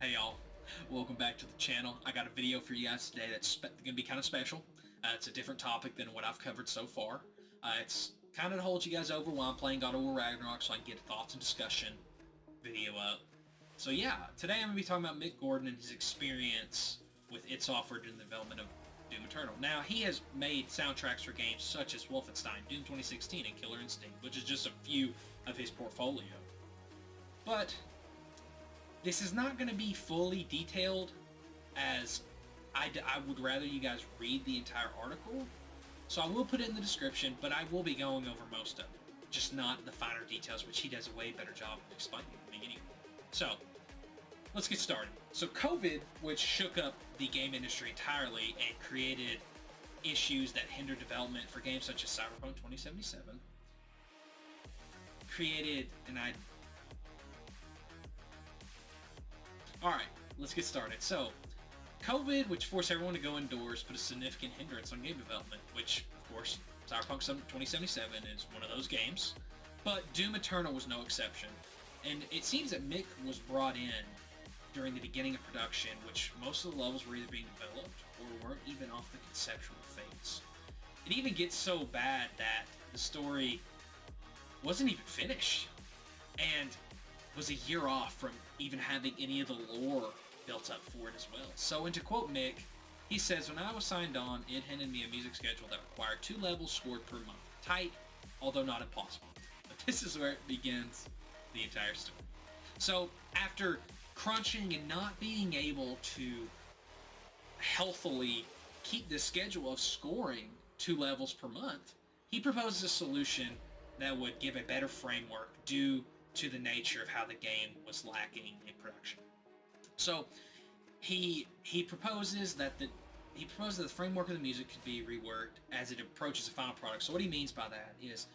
Hey y'all, welcome back to the channel. I got a video for you guys today that's going to be kind of special. It's a different topic than what I've covered so far. It's kind of to hold you guys over while I'm playing God of War Ragnarok so I can get a thoughts and discussion video up. So yeah, today I'm going to be talking about Mick Gordon and his experience with id Software during the development of Doom Eternal. Now, he has made soundtracks for games such as Wolfenstein, Doom 2016, and Killer Instinct, which is just a few of his portfolio. But this is not going to be fully detailed, as I would rather you guys read the entire article. So I will put it in the description, but I will be going over most of it, just not the finer details, which he does a way better job of explaining anyway. So let's get started. So COVID, which shook up the game industry entirely and created issues that hindered development for games such as Cyberpunk 2077, created an idea. Alright, let's get started. So, COVID, which forced everyone to go indoors, put a significant hindrance on game development, which, of course, Cyberpunk 2077 is one of those games. But Doom Eternal was no exception. And it seems that Mick was brought in during the beginning of production, which most of the levels were either being developed or weren't even off the conceptual phase. It even gets so bad that the story wasn't even finished. And was a year off from even having any of the lore built up for it as well. So, and to quote Mick, he says, "When I was signed on, it handed me a music schedule that required 2 levels scored per month. Tight, although not impossible." But this is where it begins the entire story. So, after crunching and not being able to healthily keep the schedule of scoring 2 levels per month, he proposes a solution that would give a better framework due to the nature of how the game was lacking in production. So he proposes that the framework of the music could be reworked as it approaches the final product. So what he means by that is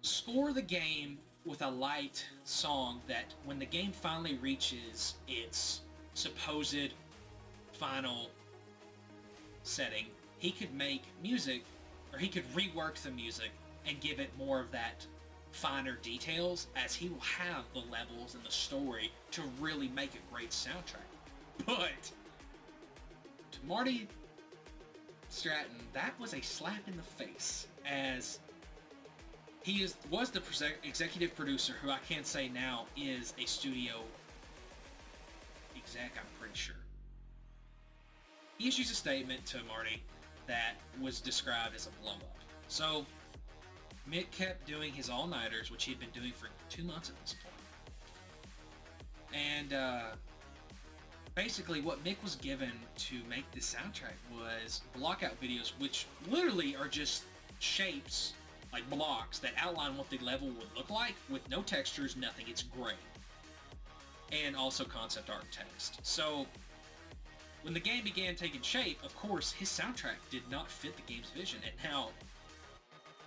score the game with a light song that when the game finally reaches its supposed final setting, he could make music, or he could rework the music and give it more of that finer details, as he will have the levels and the story to really make a great soundtrack. But to Marty Stratton, that was a slap in the face, as he was the executive producer, who I can't say now is a studio exec, I'm pretty sure. He issues a statement to Marty that was described as a blow-up. So Mick kept doing his all-nighters, which he'd been doing for 2 months at this point. And basically what Mick was given to make this soundtrack was blockout videos, which literally are just shapes, like blocks, that outline what the level would look like, with no textures, nothing. It's gray. And also concept art text. So when the game began taking shape, of course, his soundtrack did not fit the game's vision. And now,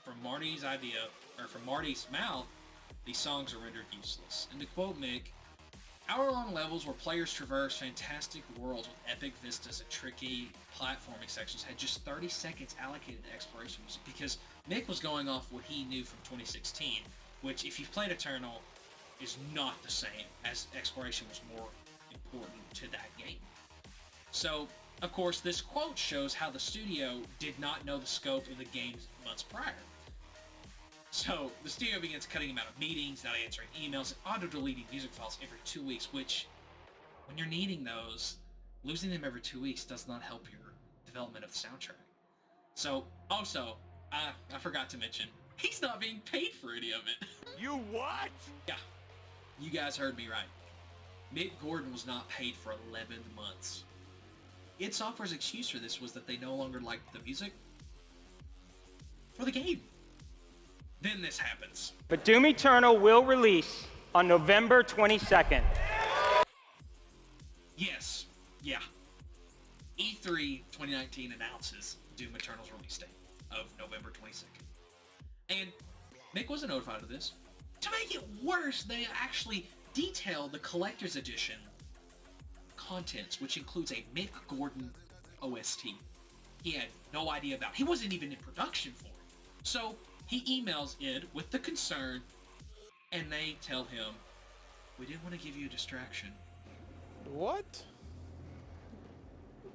from Marty's idea, or from Marty's mouth, these songs are rendered useless. And to quote Mick, "Hour-long levels where players traverse fantastic worlds with epic vistas and tricky platforming sections had just 30 seconds allocated to exploration music," because Mick was going off what he knew from 2016, which, if you've played Eternal, is not the same, as exploration was more important to that game. So, of course, this quote shows how the studio did not know the scope of the games months prior. So, the studio begins cutting him out of meetings, not answering emails, and auto-deleting music files every 2 weeks, which, when you're needing those, losing them every 2 weeks does not help your development of the soundtrack. So, also, I forgot to mention, he's not being paid for any of it. You what? Yeah, you guys heard me right. Mick Gordon was not paid for 11 months. id Software's excuse for this was that they no longer liked the music for the game. Then this happens. But Doom Eternal will release on November 22nd. Yes, yeah. E3 2019 announces Doom Eternal's release date of November 22nd. And Mick wasn't notified of this. To make it worse, they actually detail the collector's edition contents, which includes a Mick Gordon OST. He had no idea about. He wasn't even in production for it. So he emails id with the concern, and they tell him, "We didn't want to give you a distraction. What?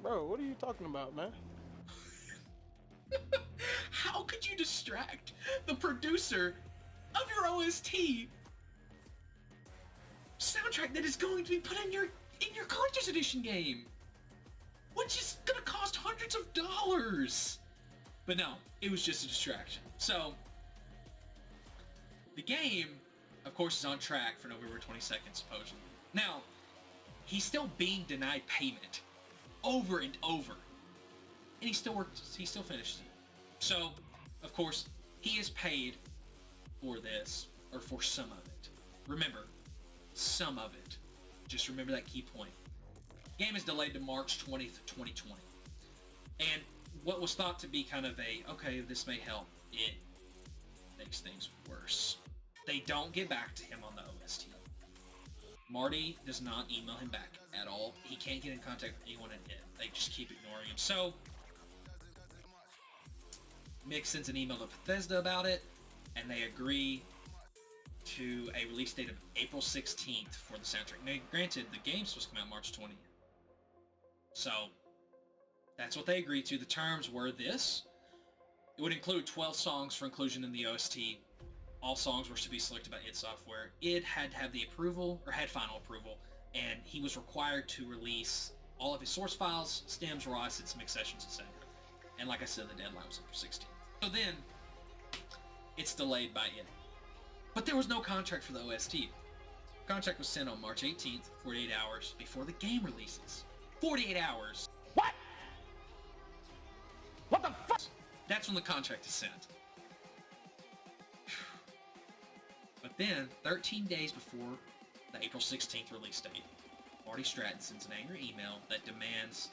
Bro, what are you talking about, man? How could you distract the producer of your OST soundtrack that is going to be put in your collector's edition game, which is gonna cost hundreds of dollars? But no, it was just a distraction. So the game, of course, is on track for November 22nd, supposedly. Now, he's still being denied payment over and over, and he still finishes it. So, of course, he is paid for this, or for some of it. Remember, some of it. Just remember that key point. Game is delayed to March 20th, 2020. And what was thought to be kind of a, okay, this may help, it makes things worse. They don't get back to him on the OST. Marty does not email him back at all. He can't get in contact with anyone at it. They just keep ignoring him. So, Mick sends an email to Bethesda about it, and they agree to a release date of April 16th for the soundtrack. Now, granted, the game's supposed to come out March 20th. So, that's what they agreed to. The terms were this. It would include 12 songs for inclusion in the OST. All songs were to be selected by id Software. id had to have the approval, or had final approval, and he was required to release all of his source files, stems, raw assets, mix sessions, etc. And like I said, the deadline was April 16th. So then, it's delayed by id. But there was no contract for the OST. The contract was sent on March 18th, 48 hours before the game releases. 48 hours. What? What the fuck? That's when the contract is sent. But then, 13 days before the April 16th release date, Marty Stratton sends an angry email that demands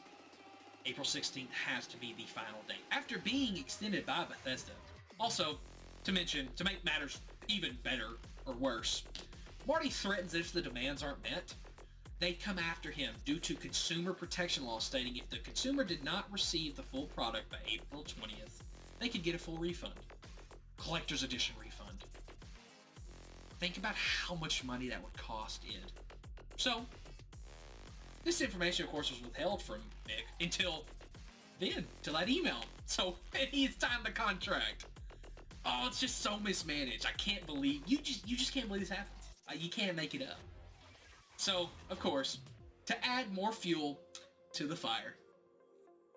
April 16th has to be the final date, after being extended by Bethesda. Also, to mention, to make matters even better or worse, Marty threatens that if the demands aren't met, they'd come after him due to consumer protection law stating if the consumer did not receive the full product by April 20th, they could get a full refund. Collector's edition refund. Think about how much money that would cost id. So, this information, of course, was withheld from Mick until then, till that email. So, he's signed the contract. Oh, it's just so mismanaged. I can't believe, you just can't believe this happens. You can't make it up. So, of course, to add more fuel to the fire,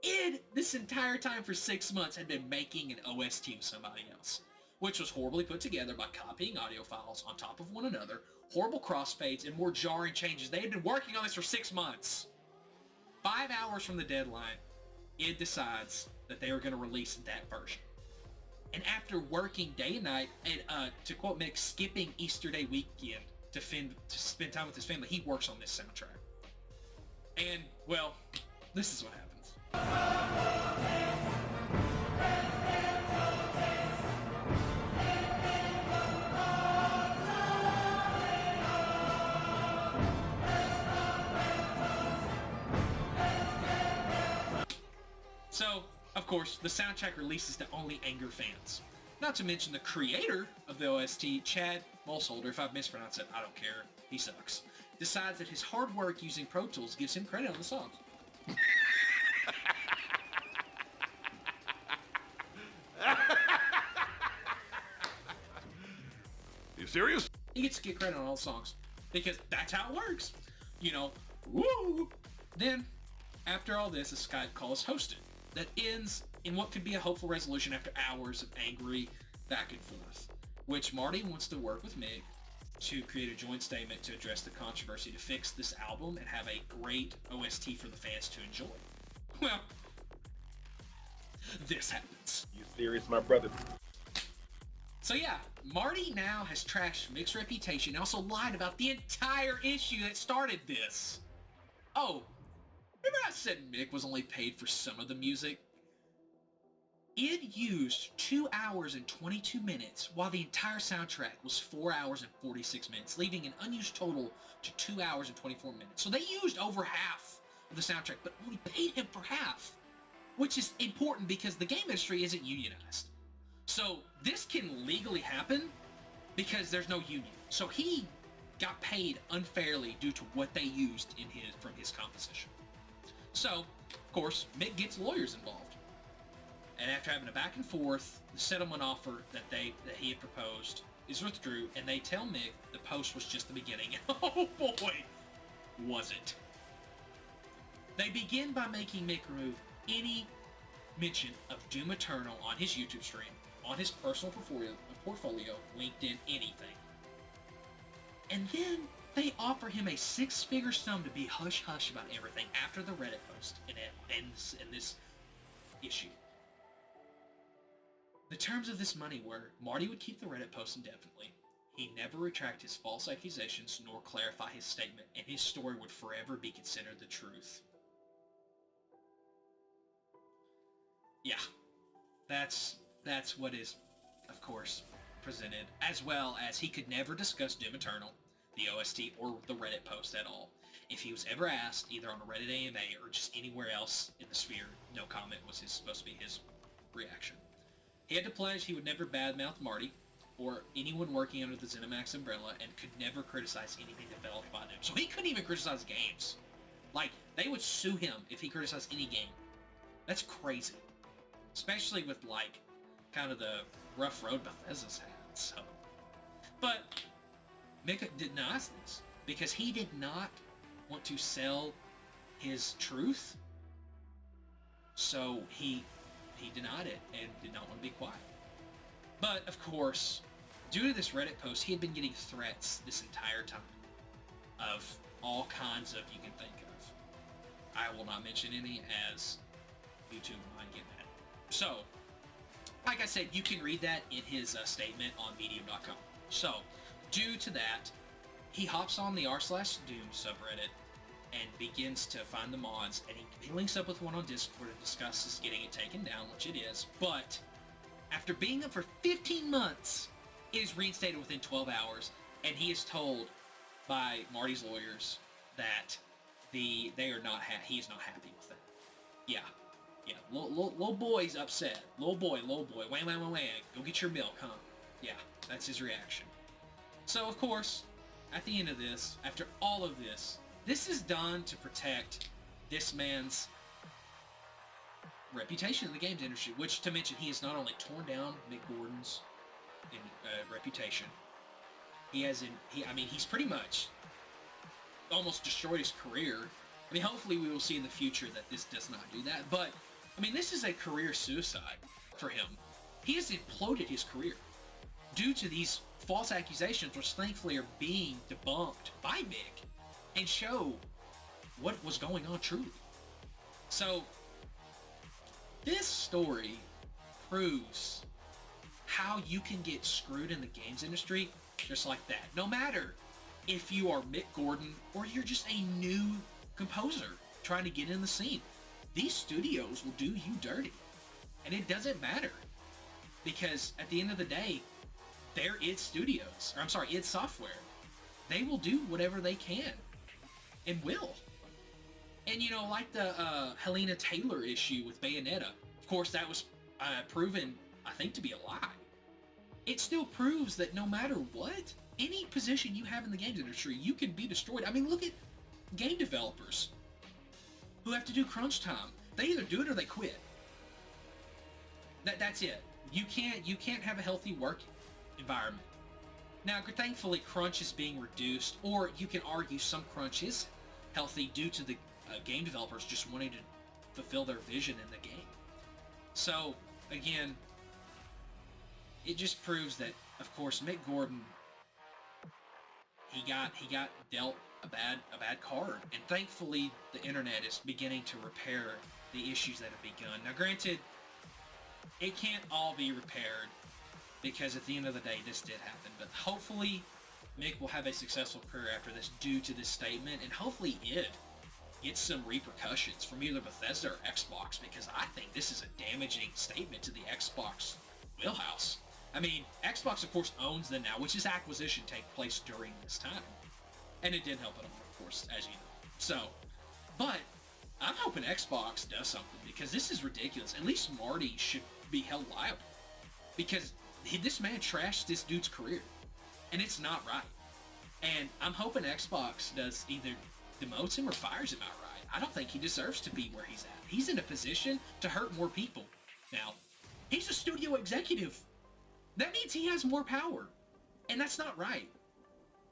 id, this entire time for 6 months, had been making an OST with somebody else, which was horribly put together by copying audio files on top of one another, horrible crossfades, and more jarring changes. They had been working on this for 6 months. 5 hours from the deadline, id decides that they were going to release that version. And after working day and night, and to quote Mick, skipping Easter Day weekend to spend time with his family, he works on this soundtrack. And, well, this is what happens. So, of course, the soundtrack releases to only anger fans. Not to mention the creator of the OST, Chad Mulsolder, if I've mispronounced it, I don't care, he sucks, decides that his hard work using Pro Tools gives him credit on the songs. You serious? He gets to get credit on all the songs, because that's how it works. You know, woo! Then, after all this, a Skype call is hosted that ends in what could be a hopeful resolution after hours of angry back and forth, which Marty wants to work with Mick to create a joint statement to address the controversy to fix this album and have a great OST for the fans to enjoy. Well, this happens. You serious, my brother? So yeah, Marty now has trashed Mick's reputation and also lied about the entire issue that started this. Oh, remember I said Mick was only paid for some of the music? It used 2 hours and 22 minutes, while the entire soundtrack was 4 hours and 46 minutes, leaving an unused total to 2 hours and 24 minutes. So they used over half of the soundtrack, but only paid him for half, which is important because the game industry isn't unionized. So this can legally happen because there's no union. So he got paid unfairly due to what they used in from his composition. So, of course, Mick gets lawyers involved. And after having a back and forth, the settlement offer that he had proposed is withdrew, and they tell Mick the post was just the beginning. Oh boy, was it. They begin by making Mick remove any mention of Doom Eternal on his YouTube stream, on his personal portfolio, LinkedIn, anything. And then they offer him a six-figure sum to be hush-hush about everything after the Reddit post, and it ends in this issue. The terms of this money were, Marty would keep the Reddit post indefinitely, he'd never retract his false accusations nor clarify his statement, and his story would forever be considered the truth. Yeah, that's what is, of course, presented, as well as he could never discuss Doom Eternal, the OST, or the Reddit post at all. If he was ever asked, either on a Reddit AMA or just anywhere else in the sphere, no comment was supposed to be his reaction. He had to pledge he would never badmouth Marty or anyone working under the ZeniMax umbrella, and could never criticize anything developed by them. So he couldn't even criticize games. Like, they would sue him if he criticized any game. That's crazy. Especially with, like, kind of the rough road Bethesda's had, so. But Mick denies this because he did not want to sell his truth, so he denied it and did not want to be quiet. But, of course, due to this Reddit post, he had been getting threats this entire time of all kinds of you can think of. I will not mention any, as YouTube might get mad. So, like I said, you can read that in his statement on Medium.com. So, due to that, he hops on the r/Doom subreddit and begins to find the mods, and he links up with one on Discord and discusses getting it taken down, which it is. But after being up for 15 months, it is reinstated within 12 hours, and he is told by Marty's lawyers that he is not happy with it. Yeah. Little boy's upset. Little boy, wham, go get your milk, huh? Yeah, that's his reaction. So, of course, at the end of this, after all of this, this is done to protect this man's reputation in the games industry, which, to mention, he has not only torn down Mick Gordon's reputation, he's pretty much almost destroyed his career. I mean, hopefully we will see in the future that this does not do that, but, I mean, this is a career suicide for him. He has imploded his career due to these false accusations, which thankfully are being debunked by Mick and show what was going on truly. So, this story proves how you can get screwed in the games industry just like that. No matter if you are Mick Gordon or you're just a new composer trying to get in the scene. These studios will do you dirty. And it doesn't matter. Because at the end of the day, they're id Studios. Or I'm sorry, id Software. They will do whatever they can. And will. And you know, like the Helena Taylor issue with Bayonetta, of course that was proven, I think, to be a lie. It still proves that no matter what, any position you have in the games industry, you can be destroyed. I mean, look at game developers who have to do crunch time. They either do it or they quit. That's it. You can't have a healthy work environment. Now, thankfully, crunch is being reduced, or you can argue some crunch is healthy due to the game developers just wanting to fulfill their vision in the game. So, again, it just proves that, of course, Mick Gordon, he got dealt a bad card, and thankfully the internet is beginning to repair the issues that have begun. Now, granted, it can't all be repaired because at the end of the day this did happen, but hopefully Mick will have a successful career after this due to this statement, and hopefully it gets some repercussions from either Bethesda or Xbox, because I think this is a damaging statement to the Xbox wheelhouse. I mean, Xbox of course owns them now, which is acquisition take place during this time. And it didn't help at all, of course, as you know. So, but I'm hoping Xbox does something, because this is ridiculous. At least Marty should be held liable, because this man trashed this dude's career, and it's not right. And I'm hoping Xbox does either demotes him or fires him outright. I don't think he deserves to be where he's at. He's in a position to hurt more people. Now, he's a studio executive. That means he has more power. And that's not right.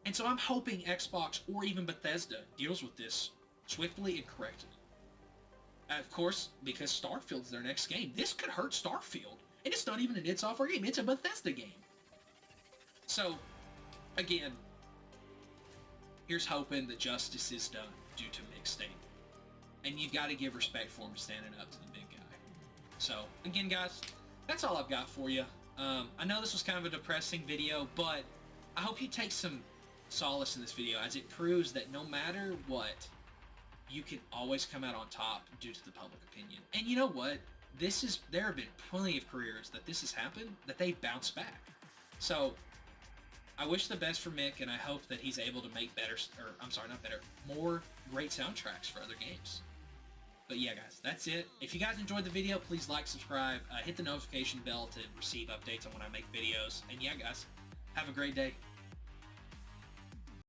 And so I'm hoping Xbox or even Bethesda deals with this swiftly and correctly. Of course, because Starfield's their next game. This could hurt Starfield. And it's not even an id Software game. It's a Bethesda game. So, again, here's hoping that justice is done due to Mick's statement. And you've got to give respect for him standing up to the big guy. So, again, guys, that's all I've got for you. I know this was kind of a depressing video, but I hope you take some solace in this video as it proves that no matter what, you can always come out on top due to the public opinion. And you know what? There have been plenty of careers that this has happened, that they've bounced back. So, I wish the best for Mick, and I hope that he's able to make more great soundtracks for other games. But yeah, guys, that's it. If you guys enjoyed the video, please like, subscribe, hit the notification bell to receive updates on when I make videos. And yeah, guys, have a great day.